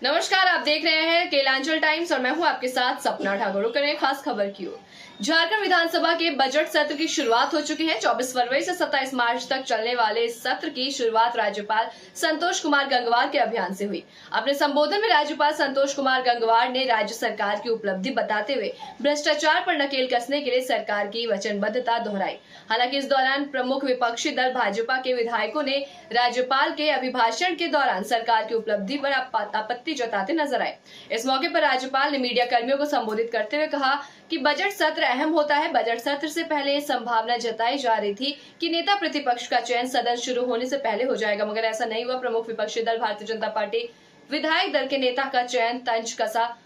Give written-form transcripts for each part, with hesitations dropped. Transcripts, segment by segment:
नमस्कार, आप देख रहे हैं केलांचल टाइम्स और मैं हूं आपके साथ सपना ठाकुर। करें खास खबर की ओर। झारखंड विधानसभा के बजट सत्र की शुरुआत हो चुकी है। 24 फरवरी से 27 मार्च तक चलने वाले इस सत्र की शुरुआत राज्यपाल संतोष कुमार गंगवार के अभियान से हुई। अपने संबोधन में राज्यपाल संतोष कुमार गंगवार ने राज्य सरकार की उपलब्धि बताते हुए भ्रष्टाचार पर नकेल कसने के लिए सरकार की वचनबद्धता दोहराई। हालांकि इस दौरान प्रमुख विपक्षी दल भाजपा के विधायकों ने राज्यपाल के अभिभाषण के दौरान सरकार की उपलब्धि पर आपत्ति जताते नजर आए। इस मौके पर राज्यपाल ने मीडिया कर्मियों को संबोधित करते हुए कहा कि बजट सत्र अहम होता है। बजट सत्र से पहले संभावना जताई जा रही थी कि नेता प्रतिपक्ष का चयन सदन शुरू होने से पहले हो जाएगा, मगर ऐसा नहीं हुआ। प्रमुख विपक्षी दल भारतीय जनता पार्टी विधायक दल के नेता का चयन तंज कसा।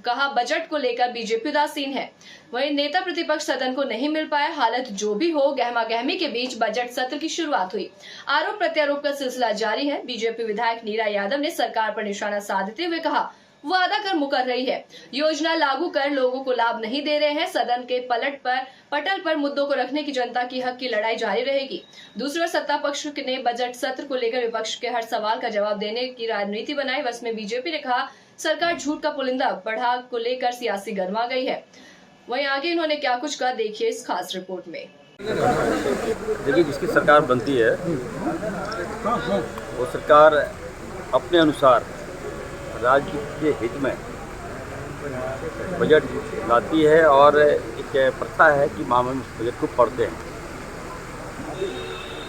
कहा बजट को लेकर बीजेपी उदासीन है। वहीं नेता प्रतिपक्ष सदन को नहीं मिल पाया। हालत जो भी हो, गहमा गहमी के बीच बजट सत्र की शुरुआत हुई। आरोप प्रत्यारोप का सिलसिला जारी है। बीजेपी विधायक नीरा यादव ने सरकार पर निशाना साधते हुए कहा वादा कर मुकर रही है, योजना लागू कर लोगों को लाभ नहीं दे रहे हैं। सदन के पटल पर मुद्दों को रखने की जनता की हक की लड़ाई जारी रहेगी। दूसरी ओर सत्ता पक्ष ने बजट सत्र को लेकर विपक्ष के हर सवाल का जवाब देने की राजनीति बनाई। बस में बीजेपी ने कहा सरकार झूठ का पुलिंदा बढ़ा को लेकर सियासी गरमा गई है। वहीं आगे इन्होंने क्या कुछ कहा, देखिए इस खास रिपोर्ट में। देखिए, जिसकी सरकार बनती है वो सरकार अपने अनुसार राज्य के हित में बजट लाती है और एक प्रथा है कि महामहिम बजट को पढ़ते हैं।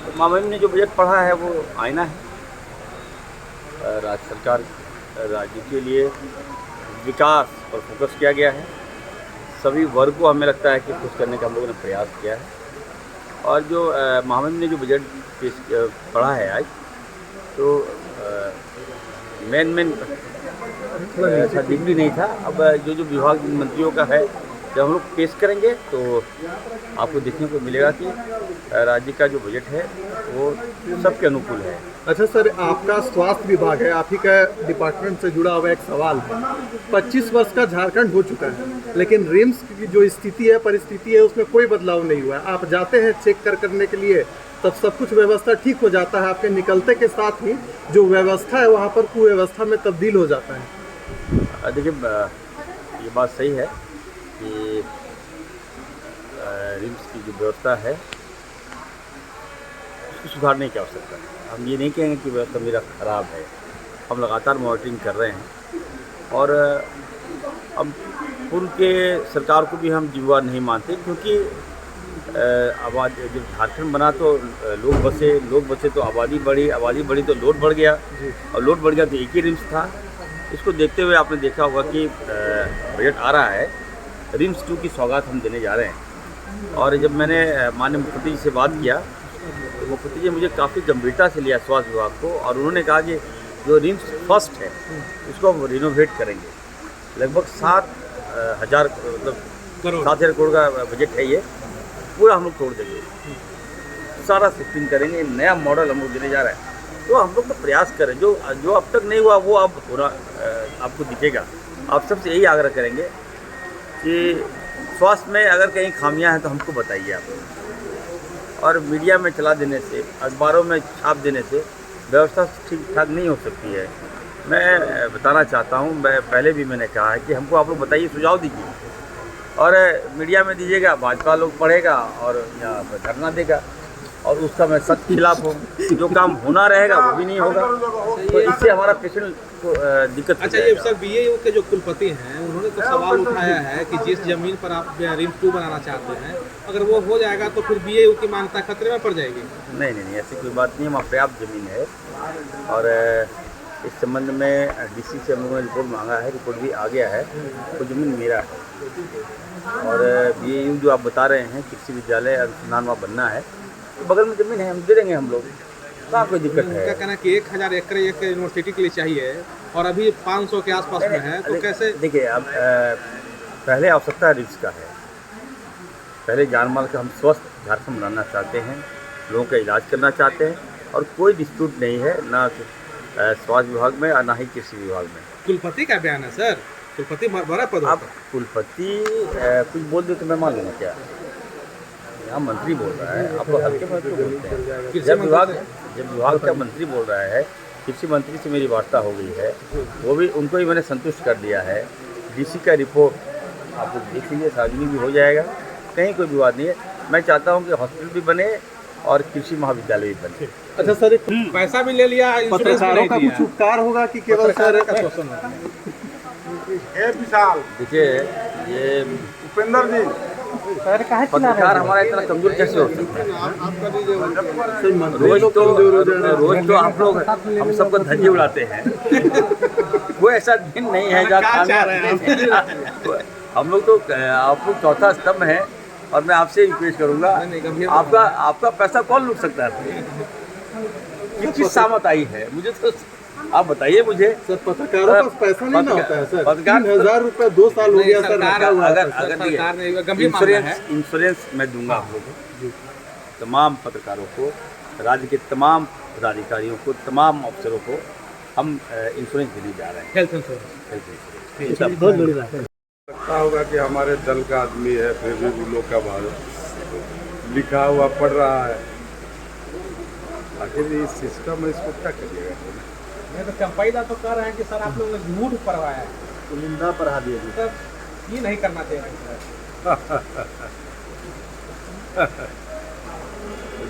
तो महामहिम ने जो बजट पढ़ा है वो आईना है। राज्य सरकार राज्य के लिए विकास पर फोकस किया गया है। सभी वर्ग को हमें लगता है कि खुश करने का हम लोगों ने प्रयास किया है। और जो महामहिम ने जो बजट पढ़ा है आज, तो मेन ऐसा दिख भी नहीं था। अब जो विभाग मंत्रियों का है, जब हम लोग पेश करेंगे तो आपको देखने को मिलेगा कि राज्य का जो बजट है वो सबके अनुकूल है। अच्छा सर, आपका स्वास्थ्य विभाग है, आप ही का डिपार्टमेंट से जुड़ा हुआ एक सवाल है। 25 वर्ष का झारखंड हो चुका है, लेकिन रिम्स की जो स्थिति है, परिस्थिति है, उसमें कोई बदलाव नहीं हुआ है। आप जाते हैं चेक करने के लिए, तब सब कुछ व्यवस्था ठीक हो जाता है। आपके निकलते के साथ ही जो व्यवस्था है वहाँ पर कुव्यवस्था में तब्दील हो जाता है। देखिए, ये बात सही है कि रिम्स की जो व्यवस्था है उसको सुधारने की आवश्यकता है। हम ये नहीं कहेंगे कि व्यवस्था मेरा खराब है। हम लगातार मॉनिटरिंग कर रहे हैं और अब पूर्व के सरकार को भी हम जिम्मेवार नहीं मानते, क्योंकि आबादी जब झारखंड बना तो लोग बसे तो आबादी बढ़ी तो लोड बढ़ गया, और लोड बढ़ गया तो एक ही रिम्स था। इसको देखते हुए आपने देखा होगा कि बजट आ रहा है, रिम्स 2 की सौगात हम देने जा रहे हैं। और जब मैंने माननीय मुख्यमंत्री जी से बात किया तो मुख्यमंत्री जी मुझे काफ़ी गंभीरता से लिया स्वास्थ्य विभाग को, और उन्होंने कहा कि जो रिम्स फर्स्ट है उसको हम रिनोवेट करेंगे। लगभग 7,000 मतलब 7,000 करोड़ का बजट है। ये पूरा हम लोग तोड़ देंगे, सारा शिफ्टिंग करेंगे, नया मॉडल हम लोग देने जा रहे हैं। तो हम लोग तो प्रयास करें, जो अब तक नहीं हुआ वो अब पूरा आपको दिखेगा। आप सबसे यही आग्रह करेंगे कि स्वास्थ्य में अगर कहीं खामियां हैं तो हमको बताइए आप। और मीडिया में चला देने से, अखबारों में छाप देने से व्यवस्था ठीक ठाक नहीं हो सकती है। मैं बताना चाहता हूँ, पहले भी मैंने कहा है कि हमको आप लोग बताइए, सुझाव दीजिए और मीडिया में दीजिएगा। भाजपा लोग पढ़ेगा और यहाँ पर धरना देगा, और उसका मैं सख्त खिलाफ हूँ। जो काम होना रहेगा वो भी नहीं होगा, तो इससे हमारा पेशेंट को दिक्कत। अच्छा, ये सर बीएयू के जो कुलपति हैं, उन्होंने तो सवाल उठाया है कि जिस जमीन पर आप रिम्स 2 बनाना चाहते हैं, अगर वो हो जाएगा तो फिर बीएयू की मान्यता खतरे में पड़ जाएगी। नहीं, ऐसी कोई बात नहीं है। वहाँ पर्याप्त जमीन है, और इस संबंध में डीसी से हम लोगों ने रिपोर्ट मांगा है, रिपोर्ट भी आ गया है। वो जमीन मेरा है। और बीएयू जो आप बता रहे हैं, कृषि विद्यालय अनुसंधान वहाँ बनना है, तो बगल में जमीन है, हम दे देंगे हम लोग। कहाँ कोई दिक्कत है? क्या कहना है कि 1,000 एकड़ एक यूनिवर्सिटी के लिए चाहिए और अभी 500 के आसपास में है, तो कैसे? देखिए, अब पहले आवश्यकता रिम्स का है। पहले जान माल का हम स्वस्थ झारखंड बनाना चाहते हैं, लोगों का इलाज करना चाहते हैं, और कोई डिस्प्यूट नहीं है, ना स्वास्थ्य विभाग में और ना ही कृषि विभाग में। कुलपति का बयान है सर, कुलपति बड़ा पद। आप कुलपति कुछ बोल दे तो मैं मान लूँगा क्या? यहाँ मंत्री बोल रहा है, आप हल्के में क्यों बोलते हैं? जब विभाग का मंत्री बोल रहा है कृषि मंत्री से मेरी वार्ता हो गई है, वो भी उनको भी मैंने संतुष्ट कर दिया है। डीसी का रिपोर्ट आप लोग देख लीजिए, सार्वजनिक भी हो जाएगा, कहीं कोई विवाद नहीं है। मैं चाहता हूँ कि हॉस्पिटल भी बने और कृषि महाविद्यालय भी बने। अच्छा सर, एक पैसा भी ले लिया, इंश्योरेंस भी पत्रकारों नहीं का दिया। कुछ उपकार होगा कि केवल सर का शोषण होगा। देखिए, ये उपेंद्र जी पत्रकार हमारा इतना कमजोर कैसे हो सकता है? रोज तो आप लोग हम सबको धज्जे उड़ाते हैं। कोई ऐसा दिन नहीं है जहाँ खाना हम लोग तो आप लोग चौथा स्तंभ है, और मैं आपसे रिक्वेस्ट करूंगा, आपका पैसा कौन लूट सकता है? किस सामत आई है मुझे तो आप बताइए मुझे। सर, पत्रकारों का पैसा नहीं ना होता है सर। पत्रकार 3,000 रुपये 2 साल हो गया सर रखा हुआ है। अगर इंश्योरेंस मैं दूंगा आप लोगों को, तमाम पत्रकारों को, राज्य के तमाम पदाधिकारियों को, तमाम अफसरों को हम इंश्योरेंस देने जा रहे हैं, हेल्थ इंश्योरेंस। बहुत बड़ी बात है। लगता होगा कि हमारे दल का आदमी है, फिर भी वो लोग का भारत लिखा हुआ पढ़ रहा है। आखिर ये सिस्टम है, इसको क्या करिएगा? नहीं तो चंपाईदा तो कह रहे हैं कि सर आप लोगों ने झूठ पढ़वाया है, निंदा पढ़ा दिया। तब ये नहीं करना चाहिए।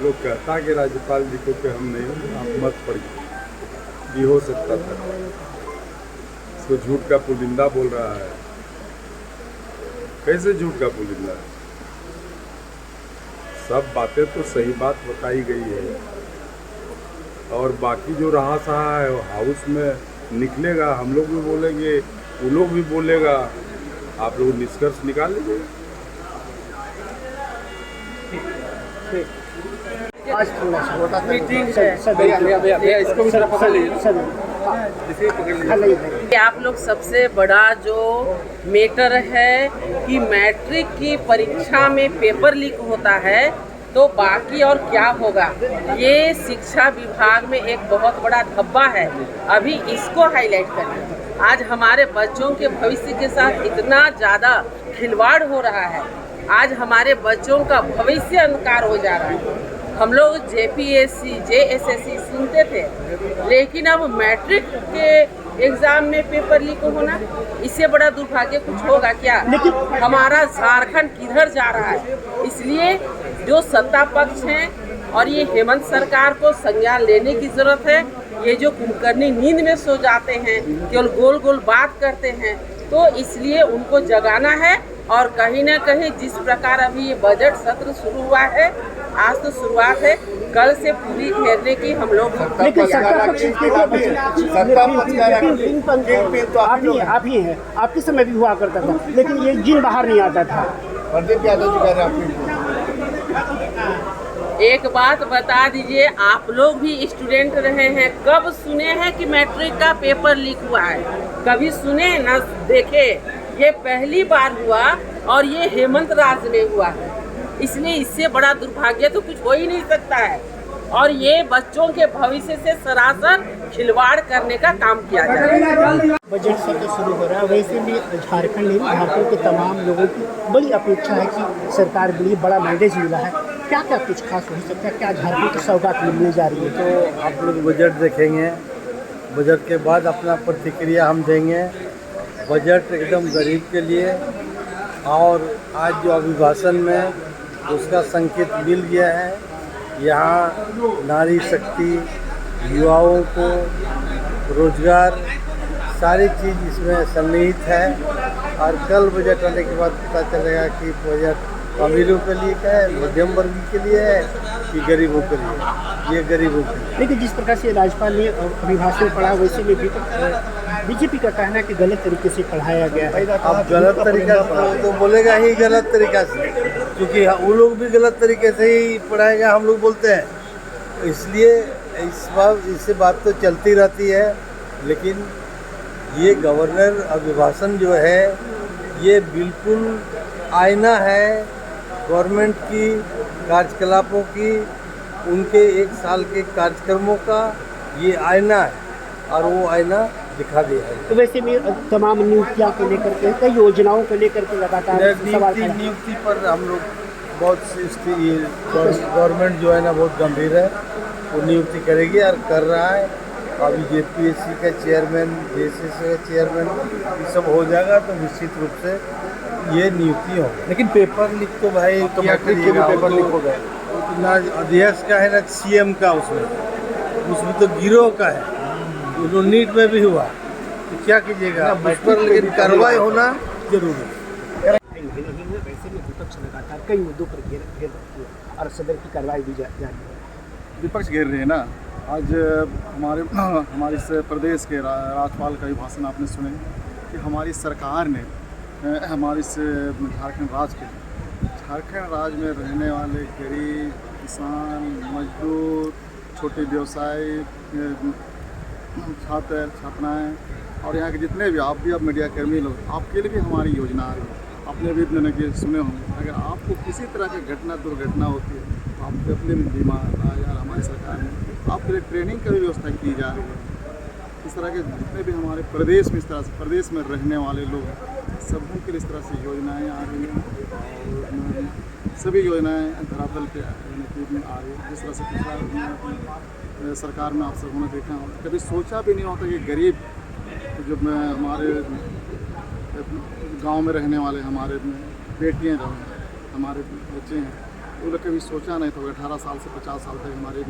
लोग कहता कि राज्यपाल जी को कि हम नहीं, आप मत पढ़िए, ये हो सकता था। इसको झूठ का पुलिंदा बोल रहा है। कैसे झूठ का पुलिंदा? सब बातें तो सही बात बताई गई है, और बाकी जो रहा सहा है वो हाउस में निकलेगा। हम लोग भी बोलेंगे, वो लोग भी बोलेगा, आप लोग निष्कर्ष निकाल लीजिए। आज थोड़ा सा मीटिंग है भैया, इसको भी जरा पकड़ लीजिए। आप लोग सबसे बड़ा जो मैटर है कि मैट्रिक की परीक्षा में पेपर लीक होता है, तो बाकी और क्या होगा? ये शिक्षा विभाग में एक बहुत बड़ा धब्बा है, अभी इसको हाईलाइट करें। आज हमारे बच्चों के भविष्य के साथ इतना ज़्यादा खिलवाड़ हो रहा है, आज हमारे बच्चों का भविष्य अंधकार हो जा रहा है। हम लोग JPSC, JSSC सुनते थे, लेकिन अब मैट्रिक के एग्जाम में पेपर लीक होना, इससे बड़ा दुर्भाग्य कुछ होगा क्या? हमारा झारखंड किधर जा रहा है? इसलिए जो सत्ता पक्ष हैं और ये हेमंत सरकार को संज्ञान लेने की जरूरत है। ये जो कुंभकर्णी नींद में सो जाते हैं, केवल गोल गोल बात करते हैं, तो इसलिए उनको जगाना है। और कहीं ना कहीं जिस प्रकार अभी ये बजट सत्र शुरू हुआ है, आज तो शुरुआत है, कल से पूरी घेरने की हम लोग आप ही हैं, आपके समय भी हुआ करता था, लेकिन ये जिन बाहर नहीं आता था। प्रदीप यादव जी कह रहे हैं एक बात बता दीजिए, आप लोग भी स्टूडेंट रहे हैं, कब सुने हैं कि मैट्रिक का पेपर लीक हुआ है? कभी सुने ना देखे? ये पहली बार हुआ, और ये हेमंत राज में हुआ है। इसलिए इससे बड़ा दुर्भाग्य तो कुछ हो ही नहीं सकता है, और ये बच्चों के भविष्य से सरासर खिलवाड़ करने का काम किया जा रहा है। बजट सत्र शुरू हो रहा है, वैसे भी झारखंड के तमाम लोगों की बड़ी अपेक्षा है कि सरकार के लिए बड़ा मैंडेज मिला है। क्या क्या कुछ खास हो सकता है? क्या झारखंड को सौगात मिलने जा रही है? तो आप लोग बजट देखेंगे, बजट के बाद अपना प्रतिक्रिया हम देंगे। बजट एकदम गरीब के लिए, और आज जो अभिभाषण में उसका संकेत मिल गया है। यहाँ नारी शक्ति, युवाओं को रोजगार, सारी चीज़ इसमें सन्निहित है। और कल बजट आने के बाद पता चलेगा कि बजट अमीरों के लिए क्या है, मध्यम वर्ग के लिए है कि गरीबों के लिए। ये गरीबों के लिए। लेकिन जिस प्रकार से राज्यपाल ने अभिभाषण पढ़ा, वैसे में भी बीजेपी का कहना है कि गलत तरीके से पढ़ाया गया है। अब गलत तरीका से तो बोलेगा ही, गलत तरीका से, क्योंकि वो लोग भी गलत तरीके से ही पढ़ाएगा, हम लोग बोलते हैं। इसलिए इससे बात तो चलती रहती है, लेकिन ये गवर्नर अभिभाषण जो है, ये बिल्कुल आईना है गवर्नमेंट की कार्यकलापों की, उनके एक साल के कार्यक्रमों का ये आईना है, और वो आईना दिखा दिया है। तो वैसे भी तमाम नियुक्तियों को लेकर के, कई योजनाओं को लेकर के लगातार सवाल नियुक्ति पर हम लोग बहुत गवर्नमेंट जो है ना बहुत गंभीर है, वो नियुक्ति करेगी और कर रहा है। अभी JPSC का चेयरमैन, JSS का चेयरमैन, ये सब हो जाएगा तो निश्चित रूप से ये नियुक्ति होगी। लेकिन पेपर लीक तो भाई तो क्या मैट्रिक के भी करिएगा, पेपर वो लीक हो गए। तो ना अध्यक्ष का है ना CM का, उसमें तो गिरोह का है, जो नीट में भी हुआ, तो क्या कीजिएगा उस पर, लेकिन कार्रवाई होना जरूरी है। वैसे भी विपक्ष लगातार कई मुद्दों पर घेर रखी है और सदन की कार्रवाई भी जारी है। विपक्ष घेर रहे हैं ना। आज हमारे इस प्रदेश के राज्यपाल का भी भाषण आपने सुने कि हमारी सरकार ने हमारे इस झारखंड राज्य में रहने वाले गरीब किसान, मजदूर, छोटे व्यवसायी, छात्र छात्राएं और यहाँ के जितने भी आप भी, अब मीडिया कर्मी लोग, आपके लिए भी हमारी योजना आ रही है। आपने भी मैंने कि सुने होंगे, अगर आपको किसी तरह की दुर्घटना होती है तो आपके अपने भी बीमा यार हमारी सरकार ने आपके लिए ट्रेनिंग की भी व्यवस्था की जा रही है। इस तरह के जितने भी हमारे प्रदेश में, इस तरह से प्रदेश में रहने वाले लोग हैं, सबों के लिए इस तरह से योजनाएं आ रही हैं और सभी योजनाएं धरातल पे आ रही है। जिस तरह से पिछला सरकार में आप सबों ने देखा हो, कभी सोचा भी नहीं होता कि गरीब जो हमारे गांव में रहने वाले हमारे बेटियां जो हैं, हमारे बच्चे हैं, वो लोग कभी सोचा नहीं था 18 साल से 50 साल तक हमारे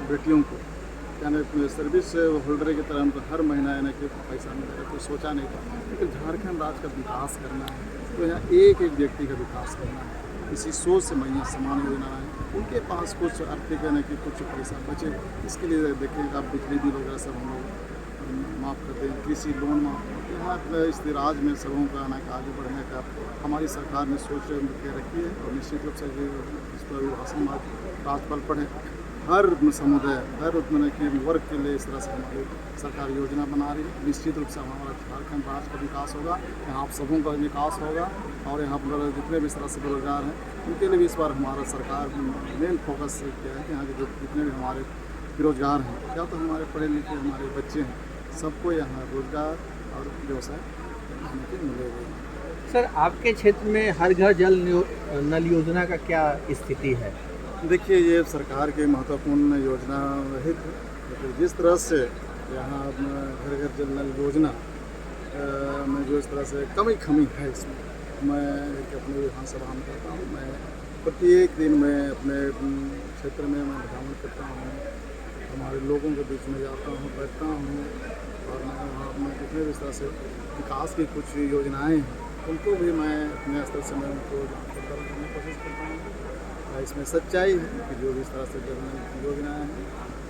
बेटियों को यानी सर्विस होल्डर की तरह उनको हर महीना यानी कि पैसा मिलेगा, कोई सोचा नहीं था। लेकिन झारखंड राज्य का विकास करना है तो यहाँ एक एक व्यक्ति का विकास करना है। इसी सोच से मैं समान योजना है, उनके पास कुछ आर्थिक यानी कि कुछ पैसा बचे, इसके लिए देखिए आप बिजली बिल वगैरह सब हम लोग माफ़ करते हैं, कृषि लोन माफ़ करते हैं। यहाँ इस राज्य में सबों का आना का आगे बढ़ने का हमारी सरकार ने सोच के रखी है और निश्चित रूप से इस पर भाषण राज्यपाल पढ़े हर समुदाय, हर की वर्ग के लिए इस तरह से हमारी सरकार योजना बना रही है। निश्चित रूप से हमारा झारखंड राज्य का विकास होगा, यहाँ आप सबों का विकास होगा और यहाँ पर जितने भी इस तरह से बेरोजगार हैं उनके लिए भी इस बार हमारा सरकार मेन फोकस किया है कि यहाँ के जो जितने भी हमारे बेरोजगार हैं, क्या तो हमारे पढ़े लिखे हमारे बच्चे हैं, सबको यहाँ रोजगार और व्यवसाय मिलेगा। सर, आपके क्षेत्र में हर घर जल नल योजना का क्या स्थिति है? देखिए, ये सरकार की महत्वपूर्ण योजना रही थी, लेकिन जिस तरह से यहाँ घर घर जल नल योजना में जो इस तरह से कमी है इसमें, मैं एक अपने विधानसभा में करता हूँ। मैं प्रत्येक दिन मैं अपने क्षेत्र में मैं भ्रमण करता हूँ, हमारे लोगों के बीच में जाता हूँ, बैठता हूँ और वहाँ में जितने भी इस तरह से विकास की कुछ योजनाएँ हैं उनको भी मैं अपने स्तर से मैं उनको करने की कोशिश करता हूँ। इसमें सच्चाई है कि जो भी इस तरह से जल योजनाएँ हैं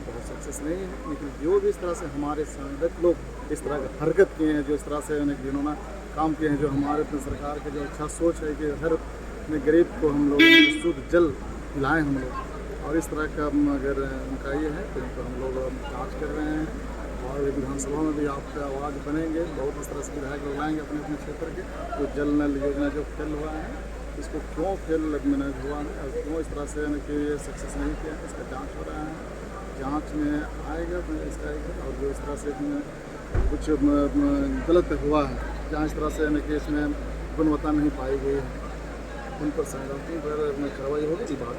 बहुत सक्सेस नहीं है, लेकिन जो भी इस तरह से हमारे संगठित लोग इस तरह की हरकत किए हैं, जो इस तरह से जिन्होंने काम किए हैं, जो हमारे अपने सरकार की जो अच्छा सोच है कि हर गरीब को हम लोग शुद्ध जल पिलाएँ हम लोग, और इस तरह का अगर उनका ये है तो इनको हम लोग जाँच कर रहे हैं और विधानसभा में भी आपका आवाज़ बनेंगे। बहुत इस तरह से विधायक लोग लाएंगे अपने अपने क्षेत्र के, तो जल नल योजना जो फेल हुआ है इसको क्यों फेल मैनेज हुआ है और क्यों इस तरह से कि ये सक्सेस नहीं किया, इसका जांच हो रहा है। जांच में आएगा इसका, और जो इस तरह से कुछ गलत हुआ है, जहाँ इस तरह से कि इसमें गुणवत्ता नहीं पाई गई है, उन पर संगठन पर कार्रवाई होगी। बात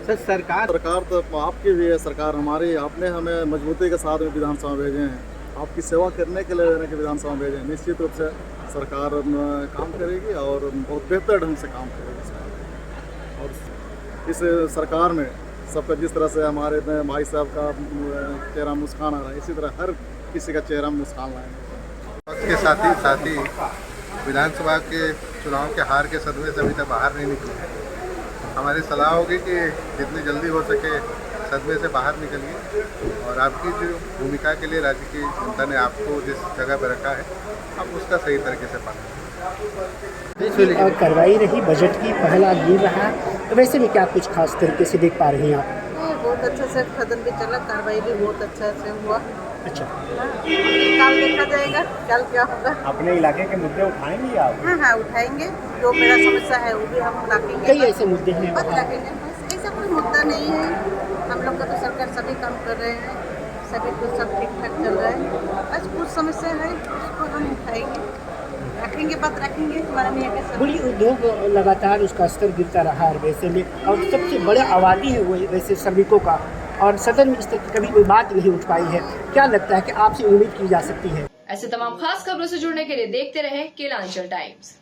सर, सरकार तो आपकी भी है, सरकार हमारी, आपने हमें मजबूती के साथ में विधानसभा भेजे हैं, आपकी सेवा करने के लिए विधानसभा भेजे हैं। निश्चित रूप से सरकार काम करेगी और बहुत बेहतर ढंग से काम करेगी और इस सरकार में सबका जिस तरह से हमारे भाई साहब का चेहरा मुस्कान आ रहा है, इसी तरह हर किसी का चेहरा मुस्कान आएगा। इसके साथ ही विधानसभा के चुनाव के हार के सदमे से अभी तक बाहर नहीं निकले हैं। हमारी सलाह होगी कि जितनी जल्दी हो सके सदमे से बाहर निकलिए और आपकी जो भूमिका के लिए राज्य की जनता ने आपको जिस जगह पर रखा है आप उसका सही तरीके से पालन। कार्रवाई रही बजट की, पहला दिन रहा, तो वैसे भी क्या कुछ खास तरीके से देख पा रहे हैं आप? बहुत अच्छे से सदन भी चला, कार्रवाई भी बहुत अच्छा से हुआ। अच्छा, कल देखा जाएगा कल क्या होगा। अपने इलाके के मुद्दे उठाएंगे आप? हाँ, उठाएंगे। जो मेरा समस्या है वो भी हम रखेंगे। कई ऐसे मुद्दे हैं बस रखेंगे, बस ऐसा कोई मुद्दा नहीं है। हम लोग का तो सरकार सभी काम कर रहे हैं, सभी कुछ सब ठीक ठाक चल रहा है। बस कुछ समस्या है उसको हम उठाएंगे, रखेंगे, बात रखेंगे। हमारा नहीं है बड़ी उद्योग लगातार उसका स्तर गिरता रहा है वैसे में, और सबसे बड़ा आबादी है वो वैसे श्रमिकों का, और सदन में इस तरह की कभी कोई बात नहीं उठ पाई है। क्या लगता है कि आपसे उम्मीद की जा सकती है? ऐसे तमाम खास खबरों से जुड़ने के लिए देखते रहें केलांचल टाइम्स।